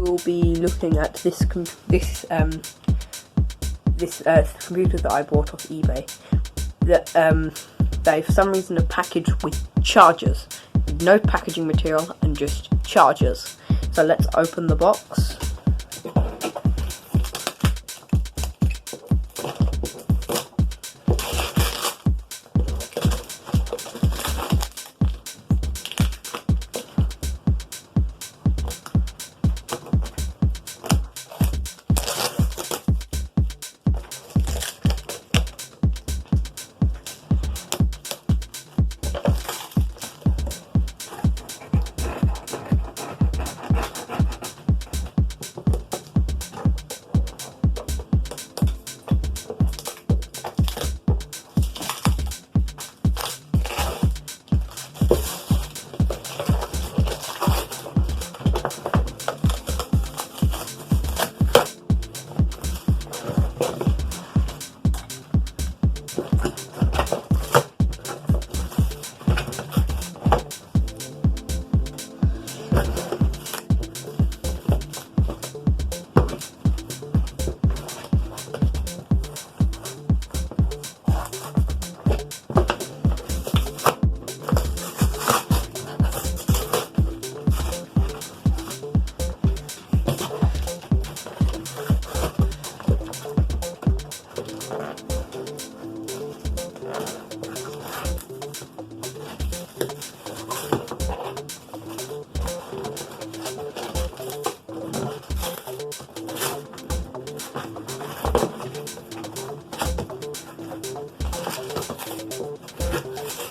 will be looking at this computer that I bought off eBay. That they for some reason are packaged with chargers, no packaging material and just chargers. So let's open the box.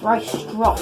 Very strong.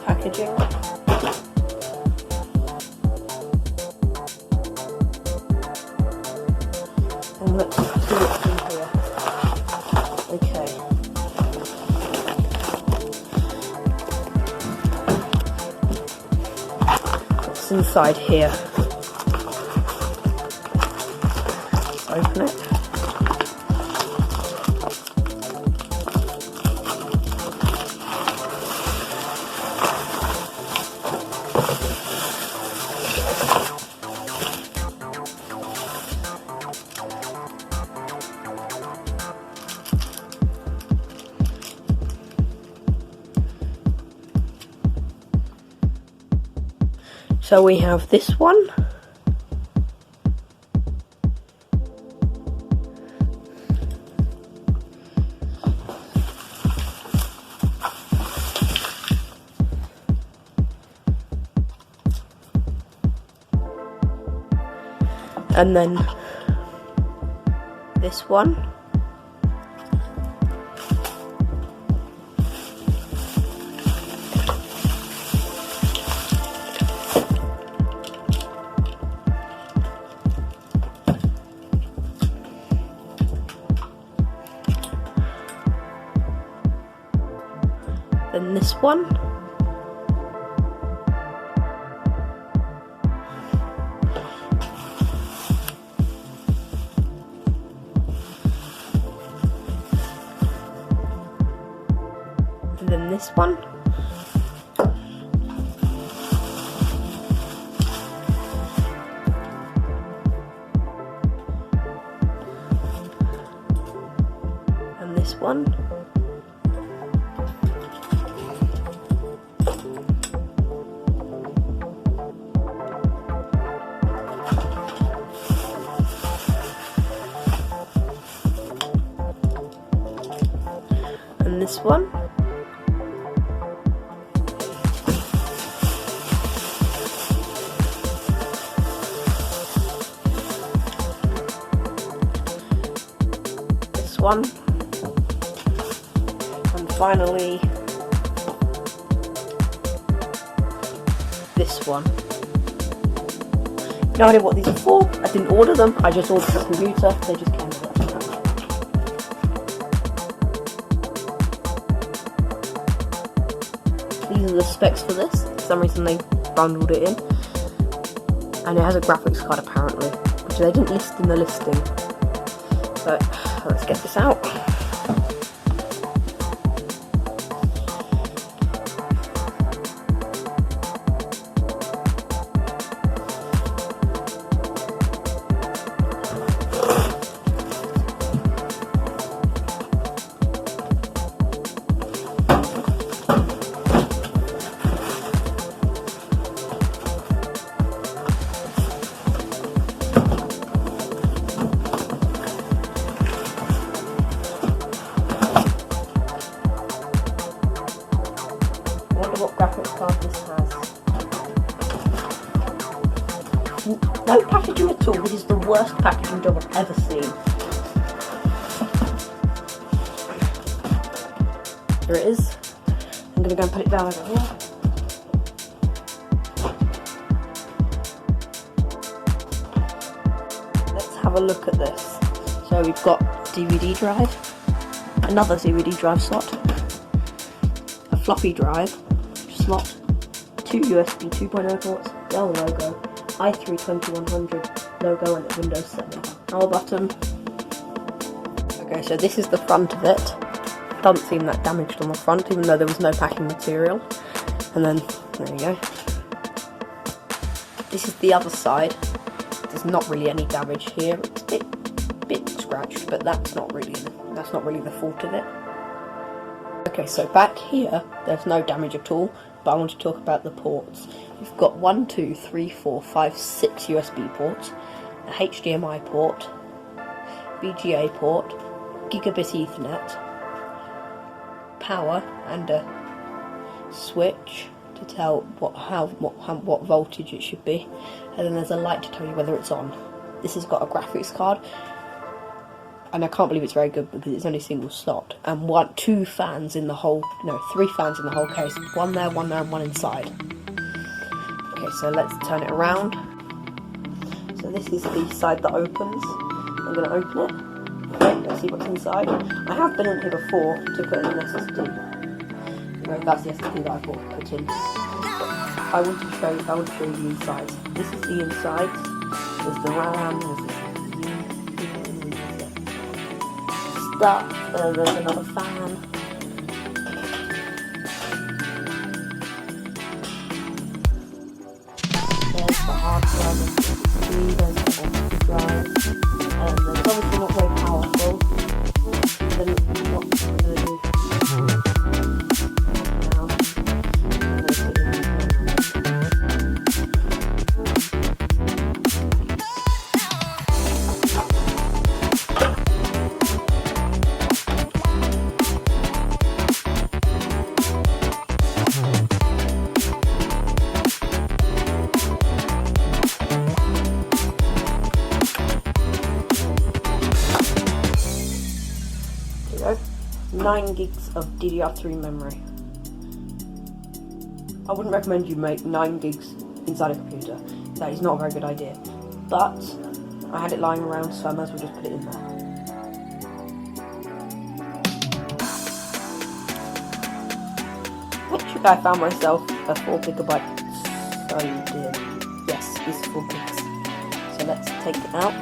Packaging. And let's see what's in here. Okay. What's inside here? Let's open it. So we have this one, and then this one. Then this one. And then this one. And this one. And this one. one. And finally, this one. No idea what these are for. I didn't order them. I just ordered the computer. They just came with it. These are the specs for this. For some reason they bundled it in. And it has a graphics card apparently, which they didn't list in the listing. So let's get this out. What graphics card this has. No packaging at all. This is the worst packaging job I've ever seen. Here it is. I'm going to go and put it down over here. Let's have a look at this. So we've got DVD drive, another DVD drive slot, a floppy drive slot, 2 USB 2.0 ports, Dell logo, i3-2100 logo, and a Windows 7 power button. Okay, so this is the front of it. Doesn't seem that damaged on the front, even though there was no packing material. And then, there you go. This is the other side. There's not really any damage here. It's a bit scratched, but that's not really the fault of it. Okay, so back here, there's no damage at all, but I want to talk about the ports. You've got 1, 2, 3, 4, 5, 6 USB ports, a HDMI port, VGA port, gigabit Ethernet, power, and a switch to tell what voltage it should be, and then there's a light to tell you whether it's on. This has got a graphics card, and I can't believe it's very good because it's only a single slot, and 3 fans in the whole case. One there, and one inside. Okay, so let's turn it around. So this is the side that opens. I'm going to open it. Okay, let's see what's inside. I have been in here before to put in an SSD. No, that's the SSD that I put in. I want to show you the insides. This is the insides. There's the RAM. There's another fan. There's the hard drive, there's the optic drive, and it's obviously not very powerful. Then what I'm going to do now, I'm going to put it in the There you go. 9 gigs of DDR3 memory. I wouldn't recommend you make 9 gigs inside a computer. That is not a very good idea. But I had it lying around, so I might as well just put it in there. Actually, I found myself a 4GB solid. Yes, this is 4 gigs. So let's take it out.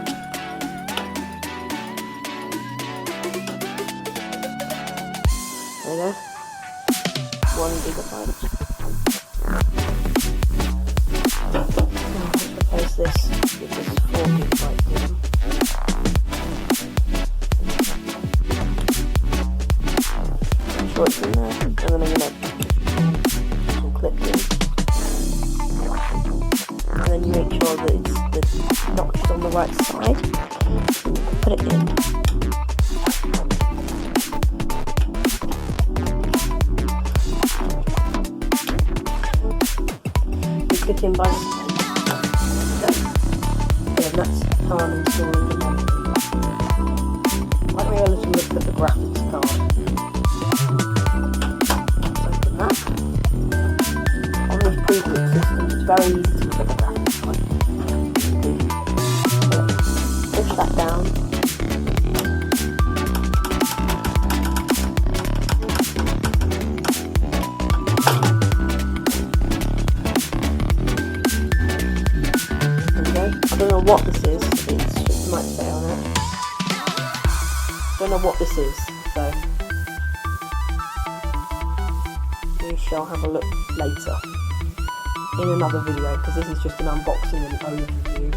There you go. 1 gigabyte. Now let's replace this with this 4 gigabyte thing. I'm sure it's in there, and then I'm going to put some clips in. And then you make sure that the notch is on the right side. Put it in. In by and that's how I'm installing the memory. Let me have a little look at the graphics card. Open that. On this pre-boot system, it's very easy to look at the graphics card. Push that down. There we go. I don't know what this is. It's just might say on it. Don't know what this is, so we shall have a look later in another video, because this is just an unboxing and overview.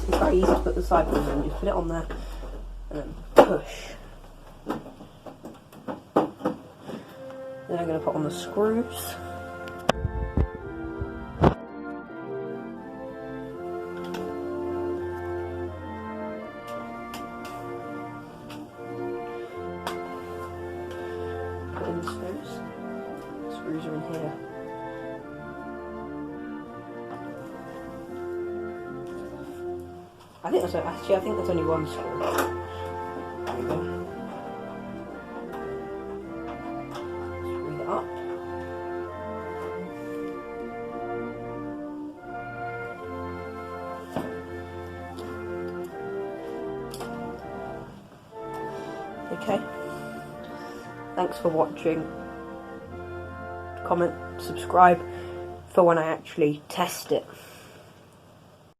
It's very easy to put the side button in, just put it on there and then push. Then I'm going to put on the screws. Put in the screws. The screws are in here. I think that's only one screw. There we go. Screw that up. Okay. Thanks for watching. Comment, subscribe for when I actually test it.